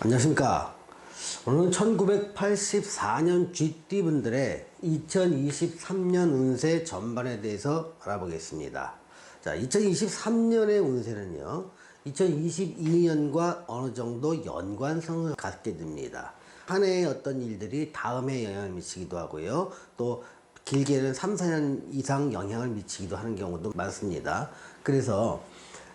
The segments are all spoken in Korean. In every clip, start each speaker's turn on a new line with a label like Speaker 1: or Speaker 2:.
Speaker 1: 안녕하십니까. 오늘은 1984년 쥐띠분들의 2023년 운세 전반에 대해서 알아보겠습니다. 자, 2023년의 운세는요, 2022년과 어느 정도 연관성을 갖게 됩니다. 한 해의 어떤 일들이 다음에 영향을 미치기도 하고요. 또 길게는 3, 4년 이상 영향을 미치기도 하는 경우도 많습니다. 그래서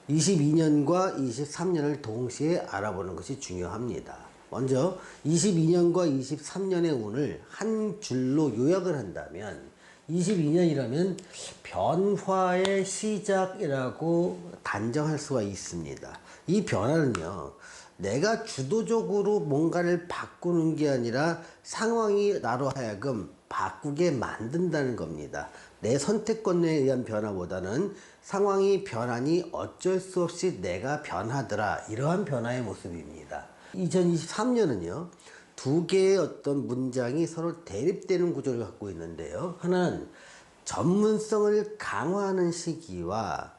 Speaker 1: 22년과 23년을 동시에 알아보는 것이 중요합니다. 먼저 22년과 23년의 운을 한 줄로 요약을 한다면 22년이라면 변화의 시작이라고 단정할 수가 있습니다. 이 변화는요, 내가 주도적으로 뭔가를 바꾸는 게 아니라 상황이 나로 하여금 바꾸게 만든다는 겁니다. 내 선택권에 의한 변화보다는 상황이 변하니 어쩔 수 없이 내가 변하더라, 이러한 변화의 모습입니다. 2023년은요 두 개의 어떤 문장이 서로 대립되는 구조를 갖고 있는데요, 하나는 전문성을 강화하는 시기와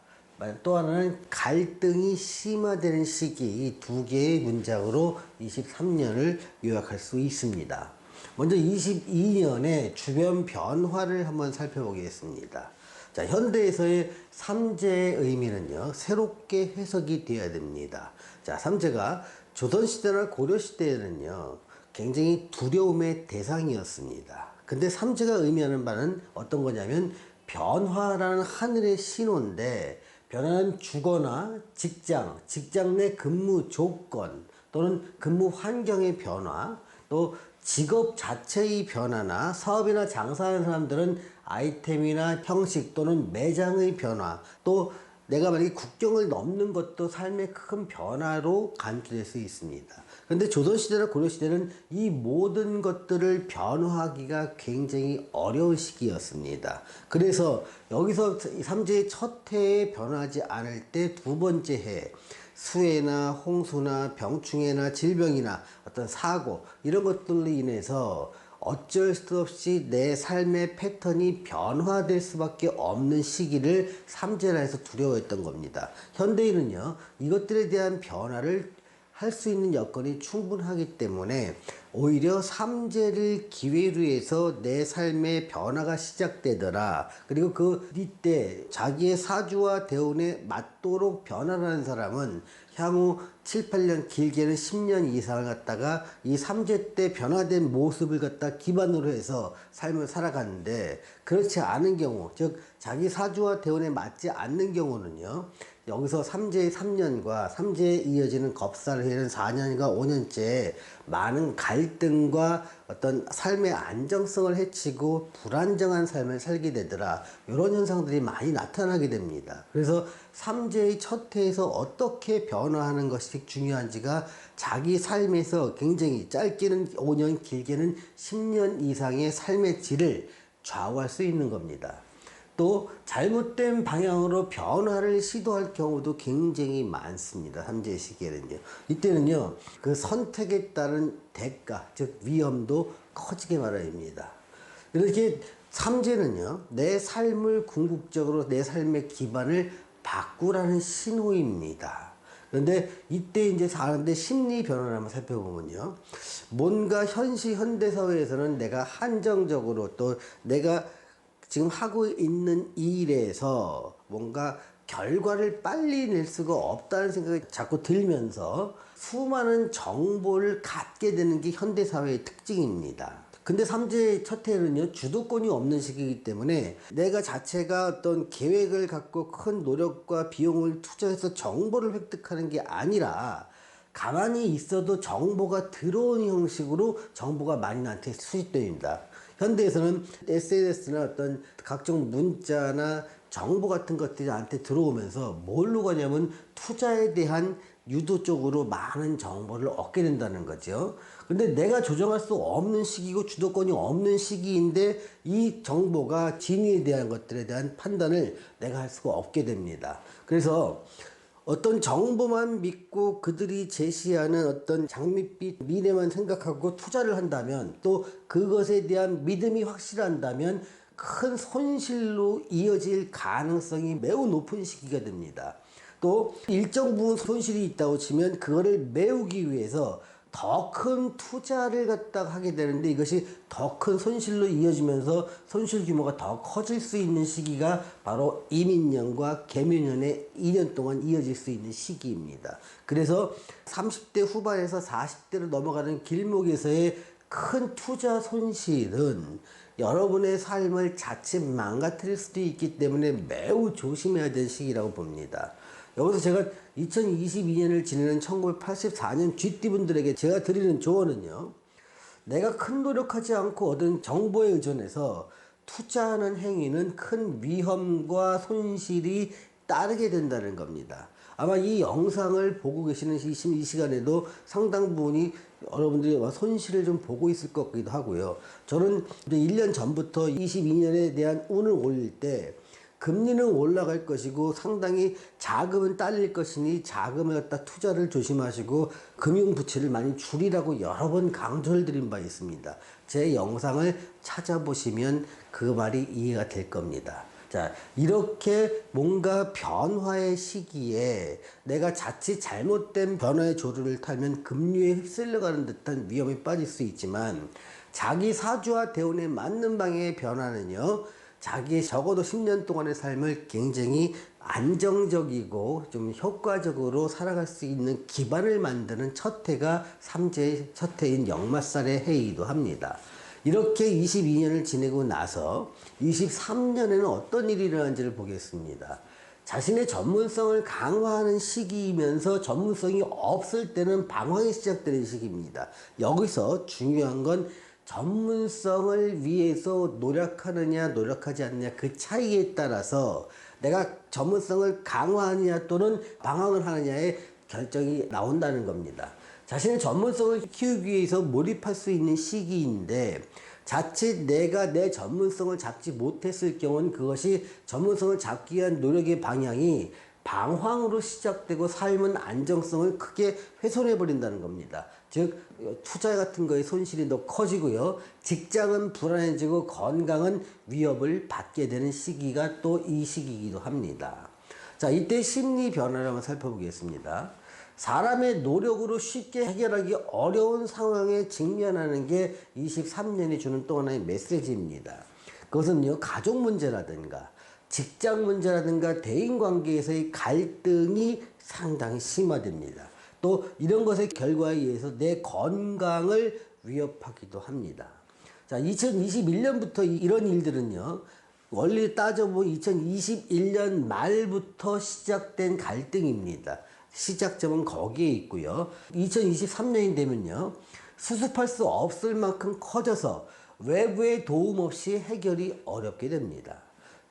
Speaker 1: 또 하나는 갈등이 심화되는 시기, 이 두 개의 문장으로 23년을 요약할 수 있습니다. 먼저 22년의 주변 변화를 한번 살펴보겠습니다. 자, 현대에서의 삼재의 의미는요, 새롭게 해석이 되어야 됩니다. 자, 삼재가 조선시대나 고려시대에는요, 굉장히 두려움의 대상이었습니다. 근데 삼재가 의미하는 바는 어떤 거냐면, 변화라는 하늘의 신호인데, 변화는 주거나 직장, 직장 내 근무 조건, 또는 근무 환경의 변화, 또 직업 자체의 변화나 사업이나 장사하는 사람들은 아이템이나 형식 또는 매장의 변화, 또 내가 만약에 국경을 넘는 것도 삶의 큰 변화로 간주될 수 있습니다. 그런데 조선시대나 고려시대는 이 모든 것들을 변화하기가 굉장히 어려운 시기였습니다. 그래서 여기서 삼재의 첫 해에 변하지 않을 때 두 번째 해, 수해나 홍수나 병충해나 질병이나 어떤 사고, 이런 것들로 인해서 어쩔 수 없이 내 삶의 패턴이 변화될 수밖에 없는 시기를 삼재라 해서 두려워했던 겁니다. 현대인은요, 이것들에 대한 변화를 할 수 있는 여건이 충분하기 때문에 오히려 삼재를 기회로 해서 내 삶의 변화가 시작되더라, 그리고 그 이때 자기의 사주와 대운에 맞도록 변화하는 사람은 향후 7, 8년, 길게는 10년 이상을 갖다가 이 삼재 때 변화된 모습을 갖다 기반으로 해서 삶을 살아가는데, 그렇지 않은 경우, 즉 자기 사주와 대운에 맞지 않는 경우는요, 여기서 삼재의 3년과 삼재에 이어지는 겁살 후에는 4년과 5년째 많은 갈등과 어떤 삶의 안정성을 해치고 불안정한 삶을 살게 되더라, 이런 현상들이 많이 나타나게 됩니다. 그래서 삼재의 첫 해에서 어떻게 변화하는 것이 중요한지가 자기 삶에서 굉장히 짧게는 5년, 길게는 10년 이상의 삶의 질을 좌우할 수 있는 겁니다. 또 잘못된 방향으로 변화를 시도할 경우도 굉장히 많습니다. 삼재 시기에는요. 이때는요, 그 선택에 따른 대가, 즉 위험도 커지게 마련입니다. 이렇게 삼재는요, 내 삶을 궁극적으로 내 삶의 기반을 바꾸라는 신호입니다. 그런데 이때 이제 사람들의 심리 변화를 한번 살펴보면요, 뭔가 현대사회에서는 내가 한정적으로, 또 내가 지금 하고 있는 일에서 뭔가 결과를 빨리 낼 수가 없다는 생각이 자꾸 들면서 수많은 정보를 갖게 되는 게 현대사회의 특징입니다. 근데 삼재의 첫 해는요, 주도권이 없는 시기이기 때문에 내가 자체가 어떤 계획을 갖고 큰 노력과 비용을 투자해서 정보를 획득하는 게 아니라 가만히 있어도 정보가 들어오는 형식으로 정보가 많이 나한테 수집됩니다. 현대에서는 SNS나 어떤 각종 문자나 정보 같은 것들이 나한테 들어오면서 뭘로 가냐면 투자에 대한 유도 쪽으로 많은 정보를 얻게 된다는 거죠. 근데 내가 조정할 수 없는 시기고 주도권이 없는 시기인데 이 정보가 진위에 대한 것들에 대한 판단을 내가 할 수가 없게 됩니다. 그래서 어떤 정보만 믿고 그들이 제시하는 어떤 장밋빛 미래만 생각하고 투자를 한다면, 또 그것에 대한 믿음이 확실한다면 큰 손실로 이어질 가능성이 매우 높은 시기가 됩니다. 또 일정 부분 손실이 있다고 치면 그거를 메우기 위해서 더 큰 투자를 갖다가 하게 되는데 이것이 더 큰 손실로 이어지면서 손실 규모가 더 커질 수 있는 시기가 바로 이민년과 개묘년의 2년 동안 이어질 수 있는 시기입니다. 그래서 30대 후반에서 40대로 넘어가는 길목에서의 큰 투자 손실은 여러분의 삶을 자칫 망가뜨릴 수도 있기 때문에 매우 조심해야 될 시기라고 봅니다. 여기서 제가 2022년을 지내는 1984년 쥐띠분들에게 제가 드리는 조언은요, 내가 큰 노력하지 않고 얻은 정보에 의존해서 투자하는 행위는 큰 위험과 손실이 따르게 된다는 겁니다. 아마 이 영상을 보고 계시는 이 시간에도 상당 부분이 여러분들이 손실을 좀 보고 있을 것 같기도 하고요. 저는 이제 1년 전부터 22년에 대한 운을 올릴 때 금리는 올라갈 것이고 상당히 자금은 딸릴 것이니 자금에 갖다 투자를 조심하시고 금융 부채를 많이 줄이라고 여러 번 강조를 드린 바 있습니다. 제 영상을 찾아보시면 그 말이 이해가 될 겁니다. 자, 이렇게 뭔가 변화의 시기에 내가 자칫 잘못된 변화의 조류를 타면 급류에 휩쓸려가는 듯한 위험에 빠질 수 있지만 자기 사주와 대운에 맞는 방향의 변화는요, 자기의 적어도 10년 동안의 삶을 굉장히 안정적이고 좀 효과적으로 살아갈 수 있는 기반을 만드는 첫 해가 삼재의 첫 해인 역마살의 해이기도 합니다. 이렇게 22년을 지내고 나서 23년에는 어떤 일이 일어난지를 보겠습니다. 자신의 전문성을 강화하는 시기이면서 전문성이 없을 때는 방황이 시작되는 시기입니다. 여기서 중요한 건 전문성을 위해서 노력하느냐 노력하지 않느냐 그 차이에 따라서 내가 전문성을 강화하느냐 또는 방황을 하느냐의 결정이 나온다는 겁니다. 자신의 전문성을 키우기 위해서 몰입할 수 있는 시기인데 자칫 내가 내 전문성을 잡지 못했을 경우는 그것이 전문성을 잡기 위한 노력의 방향이 방황으로 시작되고 삶은 안정성을 크게 훼손해 버린다는 겁니다. 즉 투자 같은 거에 손실이 더 커지고요. 직장은 불안해지고 건강은 위협을 받게 되는 시기가 또 이 시기이기도 합니다. 자, 이때 심리 변화를 한번 살펴보겠습니다. 사람의 노력으로 쉽게 해결하기 어려운 상황에 직면하는 게 23년이 주는 또 하나의 메시지입니다. 그것은요, 가족 문제라든가 직장 문제라든가 대인관계에서의 갈등이 상당히 심화됩니다. 또 이런 것의 결과에 의해서 내 건강을 위협하기도 합니다. 자, 2021년부터 이런 일들은요, 원리 따져보면 2021년 말부터 시작된 갈등입니다. 시작점은 거기에 있고요. 2023년이 되면요, 수습할 수 없을 만큼 커져서 외부의 도움 없이 해결이 어렵게 됩니다.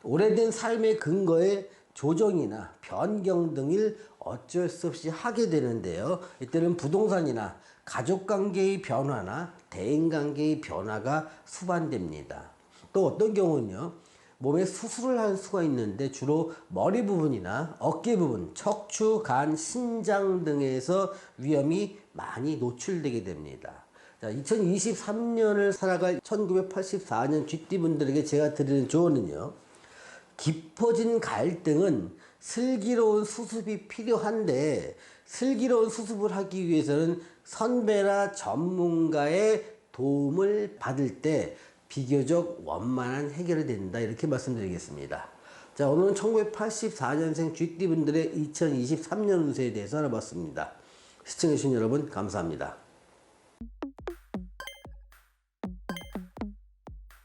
Speaker 1: 오래된 삶의 근거에 조정이나 변경 등을 어쩔 수 없이 하게 되는데요. 이때는 부동산이나 가족관계의 변화나 대인관계의 변화가 수반됩니다. 또 어떤 경우는요, 몸에 수술을 할 수가 있는데 주로 머리 부분이나 어깨 부분, 척추, 간, 신장 등에서 위험이 많이 노출되게 됩니다. 자, 2023년을 살아갈 1984년 쥐띠분들에게 제가 드리는 조언은요, 깊어진 갈등은 슬기로운 수습이 필요한데 슬기로운 수습을 하기 위해서는 선배나 전문가의 도움을 받을 때 비교적 원만한 해결이 된다, 이렇게 말씀드리겠습니다. 자, 오늘은 1984년생 쥐띠분들의 2023년 운세에 대해서 알아봤습니다. 시청해주신 여러분 감사합니다.